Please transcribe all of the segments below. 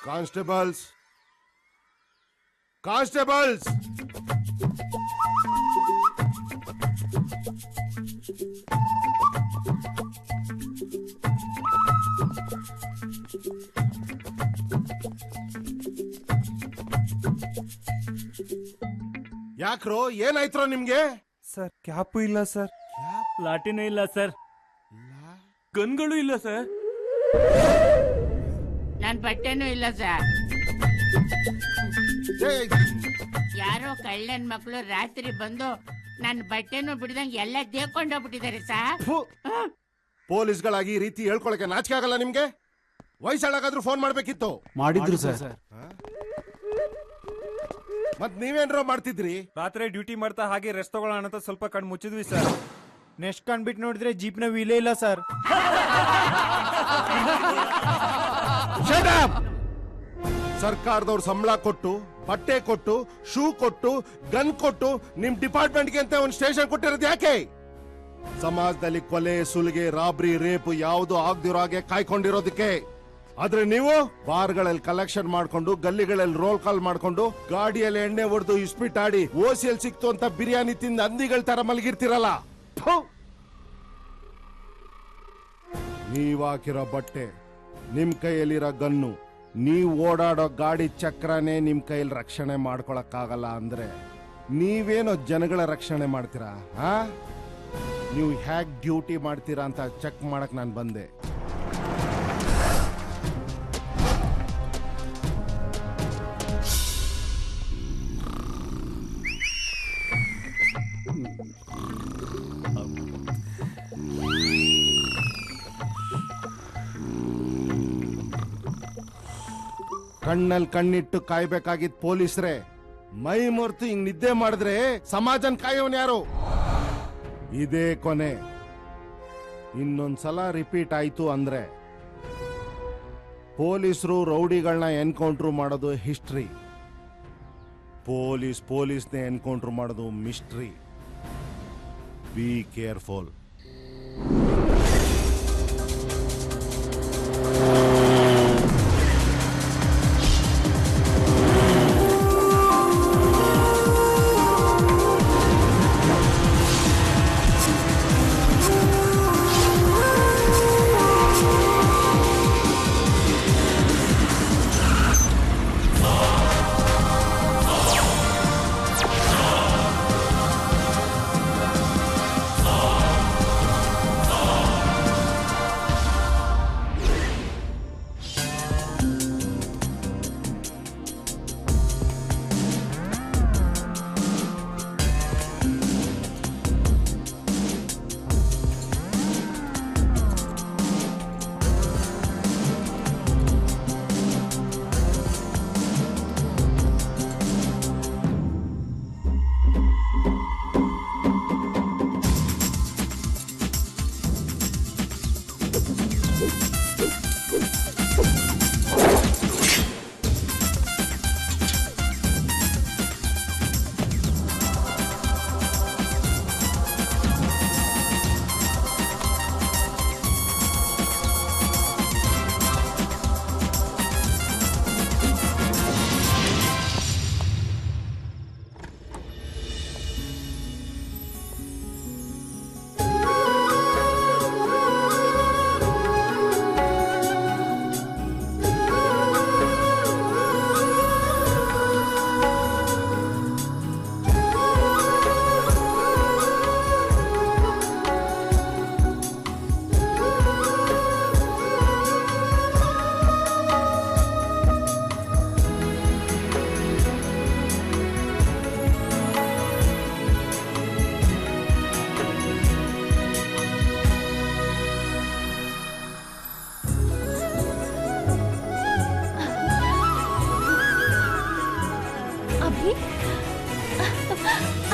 Constables constables ಯಾಕ್ರೋ ಏನಾಯ್ತ್ರೋ ನಿಮ್ಗೆ? Sir cap ಇಲ್ಲ sir, ಲಾಟಿನೂ ಇಲ್ಲ ಸರ್, ಗನ್ಗಳು ಇಲ್ಲ ಸರ್, ನನ್ ಬಟ್ಟೆನೂ ಇಲ್ಲ ಸರ್. ಯಾರೋ ಕಳ್ಳನ್ ಮಕ್ಳು ರಾತ್ರಿ ಬಂದು ನನ್ ಬಟ್ಟೆನೂ ಬಿಡ್ದಂಗ್ ಎಲ್ಲ ದೇಕೊಂಡೋಗ್ಬಿಟ್ಟಿದ್ದಾರೆ ಸರ್. ಪೊಲೀಸ್ಗಳಾಗಿ ಈ ರೀತಿ ಹೇಳ್ಕೊಳಕ್ಕೆ ನಾಚಿಕೆ ಆಗಲ್ಲ ನಿಮ್ಗೆ? ವಯಸ್ಸಾಳಾಗಾದ್ರೂ ಫೋನ್ ಮಾಡ್ಬೇಕಿತ್ತು. ಮಾಡಿದ್ರು ಸರ್. ಮತ್ ನೀವೇನ್ರೋ ಮಾಡ್ತಿದ್ರಿ? ರಾತ್ರಿ ಡ್ಯೂಟಿ ಮಾಡ್ತಾ ಹಾಗೆ ರೆಸ್ಟ್ ತಗೊಳ್ಳೋಣ ಅಂತ ಸ್ವಲ್ಪ ಕಣ್ ಮುಚ್ಚಿದ್ವಿ ಸರ್. ನೆಕ್ಸ್ಟ್ ಕಂಡ್ಬಿಟ್ಟು ನೋಡಿದ್ರೆ ಜೀಪ್ ನ ವೀಲೇ ಇಲ್ಲ ಸರ್. ಸರ್ಕಾರದವ್ರು ಸಂಬಳ ಕೊಟ್ಟು, ಬಟ್ಟೆ ಕೊಟ್ಟು, ಶೂ ಕೊಟ್ಟು, ಗನ್ ಕೊಟ್ಟು ನಿಮ್ ಡಿಪಾರ್ಟ್ಮೆಂಟ್ಗೆ ಅಂತ ಒಂದು ಸ್ಟೇಷನ್ ಕೊಟ್ಟಿರೋದು ಯಾಕೆ? ಸಮಾಜದಲ್ಲಿ ಕೊಲೆ, ಸುಲಿಗೆ, ರಾಬ್ರಿ, ರೇಪ್ ಯಾವುದು ಆಗದಿರೋ ಹಾಗೆ ಕಾಯ್ಕೊಂಡಿರೋದಕ್ಕೆ. ಆದ್ರೆ ನೀವು ಬಾರ್ಗಳಲ್ಲಿ ಕಲೆಕ್ಷನ್ ಮಾಡ್ಕೊಂಡು, ಗಲ್ಲಿಗಳಲ್ಲಿ ರೋಲ್ ಕಾಲ್ ಮಾಡ್ಕೊಂಡು, ಗಾಡಿಯಲ್ಲಿ ಎಣ್ಣೆ ಹೊಡೆದು ಇಸ್ಪಿಟ್ ಆಡಿ, ಓಸಿಯಲ್ಲಿ ಸಿಕ್ತು ಅಂತ ಬಿರಿಯಾನಿ ತಿಂದು ಹಂದಿಗಳ ತರ ಮಲಗಿರ್ತಿರಲ್ಲ. ನೀವ್ ಹಾಕಿರೋ ಬಟ್ಟೆ, ನಿಮ್ ಕೈಯಲ್ಲಿರೋ ಗನ್ನು, ನೀವ್ ಓಡಾಡೋ ಗಾಡಿ ಚಕ್ರನೇ ನಿಮ್ ಕೈಯಲ್ಲಿ ರಕ್ಷಣೆ ಮಾಡ್ಕೊಳಕ್ಕಾಗಲ್ಲ ಅಂದ್ರೆ ನೀವೇನೋ ಜನಗಳ ರಕ್ಷಣೆ ಮಾಡ್ತೀರಾ? ನೀವು ಹ್ಯಾಕ್ ಡ್ಯೂಟಿ ಮಾಡ್ತೀರಾ ಅಂತ ಚೆಕ್ ಮಾಡಕ್ ನಾನು ಬಂದೆ. ಕಣ್ಣಲ್ಲಿ ಕಣ್ಣಿಟ್ಟು ಕಾಯ್ಬೇಕಾಗಿದ್ ಪೊಲೀಸ್ರೆ, ಮೈ ಮರ್ತು ಹಿಂಗ್ ನಿದ್ದೆ ಮಾಡಿದ್ರೆ ಸಮಾಜನ್ ಕಾಯೋನ್ ಯಾರು? ಇದೇ ಕೊನೆ. ಇನ್ನೊಂದ್ಸಲ ರಿಪೀಟ್ ಆಯ್ತು ಅಂದ್ರೆ ಪೊಲೀಸರು ರೌಡಿಗಳನ್ನ ಎನ್ಕೌಂಟರ್ ಮಾಡೋದು ಹಿಸ್ಟ್ರಿ, ಪೊಲೀಸ್ನೇ ಎನ್ಕೌಂಟರ್ ಮಾಡೋದು mystery. Be careful.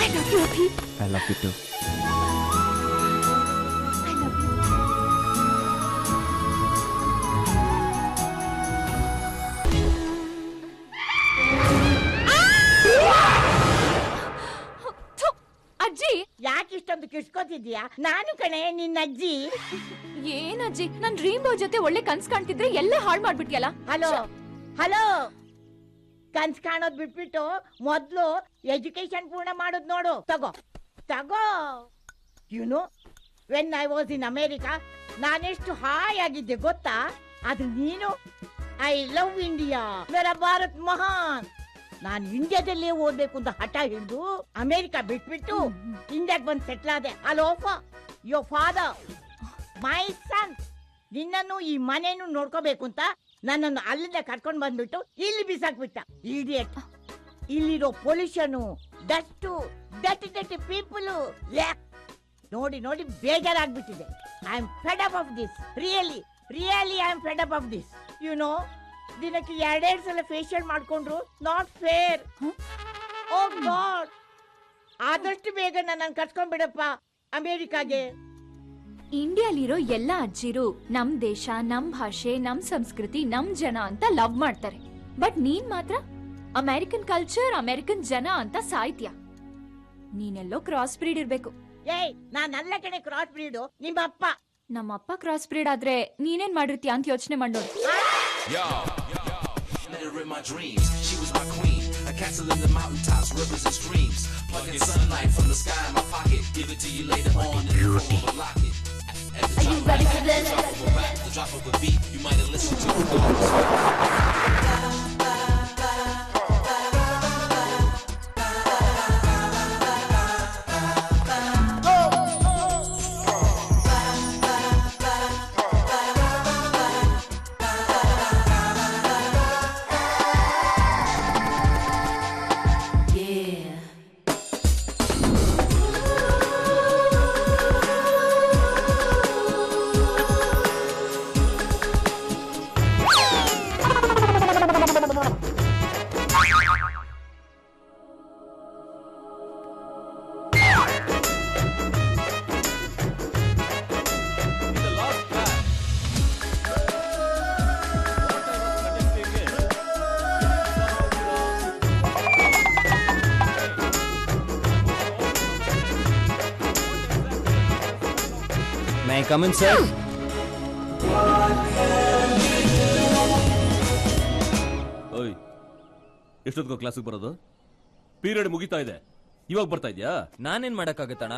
I love you too. I love you. ಅಜ್ಜಿ ಯಾಕೆ ಇಷ್ಟೊಂದು ಕಿಸ್ಕೋತಿದ್ಯಾ? ನಾನು ಕಣೆ ನಿನ್ನ ಅಜ್ಜಿ. ಏನಜ್ಜಿ, ನನ್ ಡ್ರೀಮ್ ಬಾಯ್ ಜೊತೆ ಒಳ್ಳೆ ಕನ್ಸ್ ಕಾಣ್ತಿದ್ರೆ ಎಲ್ಲ ಹಾಳು ಮಾಡ್ಬಿಟ್ಯಲ್ಲ. ಹಲೋ, ಹಲೋ, ಕನ್ಸ್ ಕಾಣೋದ್ ಬಿಟ್ಬಿಟ್ಟು ಮೊದ್ಲು ಎಜುಕೇಶನ್ ಪೂರ್ಣ ಮಾಡೋದ್ ನೋಡು. ತಗೋ. You know when I was in America ನಾನೆಷ್ಟು ಹಾಯ್ ಆಗಿದ್ದೆ ಗೊತ್ತಾ? ಅದು ನೀನು ಐ ಲವ್ ಇಂಡಿಯಾ, ಮೇರ ಭಾರತ್ ಮಹಾನ್. ನಾನು ಇಂಡಿಯಾದಲ್ಲೇ ಓದ್ಬೇಕು ಅಂತ ಹಠ ಹಿಡಿದು ಅಮೇರಿಕಾ ಬಿಟ್ಬಿಟ್ಟು ಇಂಡಿಯಾಗ್ ಬಂದು ಸೆಟ್ಲ್ ಆದೆ. ಅಲೋಫಾ ಯೋರ್ ಫಾದರ್ ಮೈ ಸನ್. ನಿನ್ನನ್ನು ಈ ಮನೇನು ನೋಡ್ಕೋಬೇಕು ಅಂತ ನನ್ನನ್ನು ಅಲ್ಲಿಂದ ಕರ್ಕೊಂಡು ಬಂದ್ಬಿಟ್ಟು ಇಲ್ಲಿ ಬಿಸಾಕ್ಬಿಟ್ಟ. ಇಡಿಯಟ್. ಇಲ್ಲಿರೋ ಪೊಲ್ಯೂಷನ್, ಡಸ್ಟು, ಡಟಿ ಪೀಪಲ್ ನೋಡಿ ಬೇಜಾರಾಗ್ಬಿಟ್ಟಿದೆ. I am fed up of this. Really I am fed up of this. You know, ದಿನಕ್ಕೆ 2 ಸಲ ಫೇಶಿಯಲ್ ಮಾಡ್ಕೊಂಡ್ರು ನಾಟ್ ಫೇರ್. ಓ ಗಾಡ್, ಆದಷ್ಟು ಬೇಗ ನನ್ನನ್ನು ಕರ್ಕೊಂಡ್ಬಿಡಪ್ಪ ಅಮೇರಿಕಾಗೆ. ಇಂಡಿಯಾಲಿರೋ ಎಲ್ಲ ಅಜ್ಜಿರು ನಮ್ ದೇಶ, ನಮ್ ಭಾಷೆ, ನಮ್ ಸಂಸ್ಕೃತಿ, ನಮ್ ಜನ ಅಂತ ಲವ್ ಮಾಡ್ತಾರೆ. ಬಟ್ ನೀನ್ ಮಾತ್ರ ಅಮೆರಿಕನ್ ಕಲ್ಚರ್, ಅಮೆರಿಕನ್ ಜನ ಅಂತ ಸಾಯ್ತ್ಯ. ನೀನೆಲ್ಲೋ ಕ್ರಾಸ್ ಬ್ರೀಡ್ ಇರ್ಬೇಕು. ಏಯ್, ನಾನಲ್ಲ ಕಣೆ ಕ್ರಾಸ್ ಬ್ರೀಡು, ನಿಮ್ಮಪ್ಪ. ನಮ್ಮಪ್ಪ ಕ್ರಾಸ್ ಬ್ರೀಡ್ ಆದ್ರೆ ನೀನೇನ್ ಮಾಡಿರ್ತೀಯ ಅಂತ ಯೋಚನೆ ಮಾಡೋದು. Let her in my dreams. She was my queen. A castle in the mountaintops, rivers and streams. Plucking sunlight from the sky in my pocket. Give it to you later on in the form of a locket. At the drop of a beat, you might have listened to it. May I come in, sir? ಓಯ್, ಎಷ್ಟೊತ್ತಿಗೆ ಕ್ಲಾಸಿಗೆ ಬರೋದು? Period ಮುಗಿತಾ ಇದೆ, ಇವಾಗ ಬರ್ತಾ ಇದ್ಯಾ? ನಾನೇನ್ ಮಾಡಕ್ಕಾಗತ್ತಣ್ಣ,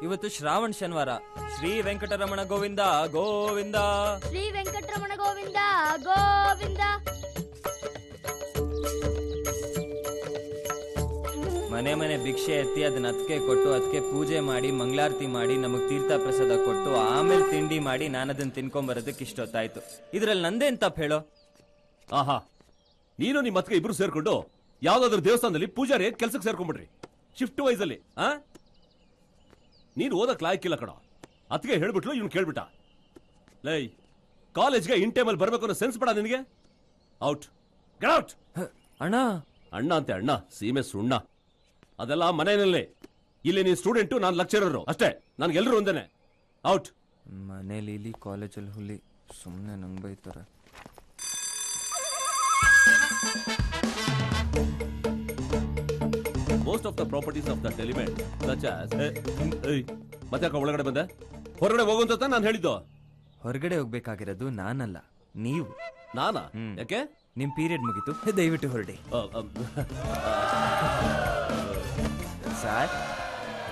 ಇವತ್ತು ಶ್ರಾವಣ ಶನಿವಾರ. ಶ್ರೀ ವೆಂಕಟರಮಣ ಗೋವಿಂದ ಗೋವಿಂದ. ಶ್ರೀ ವೆಂಕಟರಮಣ ಗೋವಿಂದ ಗೋವಿಂದ. ಮನೆ ಮನೆ ಭಿಕ್ಷೆ ಎತ್ತಿ ಅದನ್ನ ಅದಕ್ಕೆ ಕೊಟ್ಟು ಅದಕ್ಕೆ ಪೂಜೆ ಮಾಡಿ ಮಂಗಳಾರತಿ ಮಾಡಿ ನಮಗ್ ತೀರ್ಥ ಪ್ರಸಾದ ಕೊಟ್ಟು ಆಮೇಲೆ ತಿಂಡಿ ಮಾಡಿ ನಾನು ಅದನ್ನ ತಿನ್ಕೊಂಬರೋದಕ್ಕೆ ಇಷ್ಟೊತ್ತಾಯ್ತು. ಇದ್ರಲ್ಲಿ ನಂದೇನ್ ತಪ್ಪು ಹೇಳೋ? ಆಹಾ, ನೀನು ನಿಮ್ಮ ಅತ್ತಿಗೆ ಇಬ್ರು ಸೇರ್ಕೊಂಡು ಯಾವ್ದಾದ್ರು ದೇವಸ್ಥಾನದಲ್ಲಿ ಪೂಜಾರಿ ಕೆಲ್ಸಕ್ಕೆ ಸೇರ್ಕೊಂಡ್ಬಿಡ್ರಿ, ಶಿಫ್ಟ್ ವೈಸ್ ಅಲ್ಲಿ. ನೀನು ಓದಕ್ ಲಾಯಕ್ಕಿಲ್ಲ ಕಣ. ಅತ್ತಿಗೆ ಹೇಳ್ಬಿಟ್ಲು, ಇವ್ನು ಕೇಳ್ಬಿಟ್ಟ. ಲೈ, ಕಾಲೇಜ್ಗೆ ಇನ್ ಟೈಮಲ್ಲಿ ಬರ್ಬೇಕು ಅನ್ನೋ ಸೆನ್ಸ್ ಬೇಡ ನಿನಗೆ? Out, get out. ಅಣ್ಣ ಅಣ್ಣ ಅಂತೆ ಅಣ್ಣ, ಸೀಮೆ ಸುಣ್ಣ. ಅದೆಲ್ಲ ಮನೆಯಲ್ಲೇ. ಇಲ್ಲಿ ನೀನ್ ಸ್ಟೂಡೆಂಟು, ನಾನು ಲೆಕ್ಚರರು ಅಷ್ಟೇ. ನನ್ಗೆಲ್ಲರೂ ಒಂದೇನೆ. ಔಟ್. ಮನೇಲಿ ಇಲ್ಲಿ, ಕಾಲೇಜಲ್ಲಿ ಹುಲಿ. ಸುಮ್ಮನೆ ನಂಗೆ ಬೈತಾರೆ. Most of the properties of that element such as. ಮತ್ತೆ ಯಾಕೆ ಒಳಗಡೆ ಬಂದೆ? ಹೊರಗಡೆ ಹೋಗುವಂತ ನಾನು ಹೇಳಿದ್ದು. ಹೊರಗಡೆ ಹೋಗ್ಬೇಕಾಗಿರೋದು ನಾನಲ್ಲ, ನೀವು. ನಾನಾ? ಯಾಕೆ? ನಿಮ್ ಪೀರಿಯಡ್ ಮುಗೀತು, ದಯವಿಟ್ಟು ಹೊರಡಿ. ಸರ್,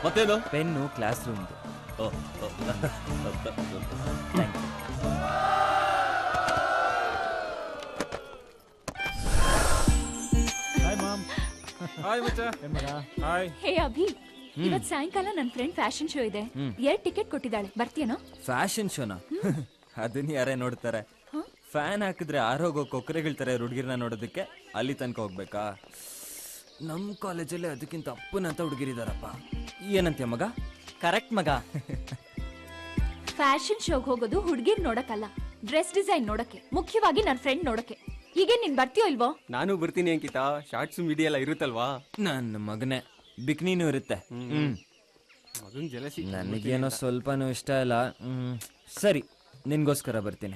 ಮತ್ತೇನು? ಪೆನ್ನು ಕ್ಲಾಸ್ ರೂಮ್ದು. Thank you. Hi mom. Hi ಮಚ್ಚ. ಹಾಯ್. ಹೇ ಅಭಿ, ಇವತ್ ಸಾಯಂಕಾಲ ನನ್ ಫ್ರೆಂಡ್ ಫ್ಯಾಷನ್ ಶೋ ಇದೆ. 2 ಟಿಕೆಟ್ ಕೊಟ್ಟಿದ್ದಾಳೆ, ಬರ್ತೀಯನೋ? ಫ್ಯಾಷನ್ ಶೋನಾ? ಅದನ್ನ ಯಾರೇ ನೋಡ್ತಾರೆ? ಫ್ಯಾನ್ ಹಾಕಿದ್ರೆ ಆರೋಗೋ ಕೊಕ್ಕರೆಗಳ ತರ ಹುಡುಗಿರ್ನ ನೋಡೋದಕ್ಕೆ ಅಲ್ಲಿ ತನಕ ಹೋಗ್ಬೇಕಾ? ನಮ್ ಕಾಲೇಜಲ್ಲಿ ಅದಕ್ಕಿಂತ ಅಪ್ಪನಂತ ಹುಡುಗಿರಿದಾರಪ್ಪ. ಏನಂತ್ಯ ಮಗ? ಕರೆಕ್ಟ್ ಮಗ. ಫ್ಯಾಷನ್ ಶೋಗ್ ಹೋಗೋದು ಹುಡುಗಿರ್ ನೋಡಕ್ಕಲ್ಲ, ಡ್ರೆಸ್ ಡಿಸೈನ್ ನೋಡಕ್ಕೆ, ಮುಖ್ಯವಾಗಿ ನನ್ ಫ್ರೆಂಡ್ ನೋಡಕ್ಕೆ. ಈಗ ನೀನ್ ಬರ್ತೀಯೋ ಇಲ್ವೋ? ನಾನು ಬರ್ತೀನಿ ಅಂಕಿತಾ, ಶಾರ್ಟ್ಸ್ ಮೀಡಿಯಾ ಎಲ್ಲ ಇರುತ್ತಲ್ವಾ? ನನ್ನ ಮಗನೇ, ಬಿಕ್ನಿನೂ ಇರುತ್ತೆ. ಅದೊಂದು ಜಲಸಿ. ನನಗೇನೋ ಸ್ವಲ್ಪನೂ ಇಷ್ಟ ಇಲ್ಲ. ಸರಿ, ನಿನ್ಗೋಸ್ಕರ ಬರ್ತೀನಿ.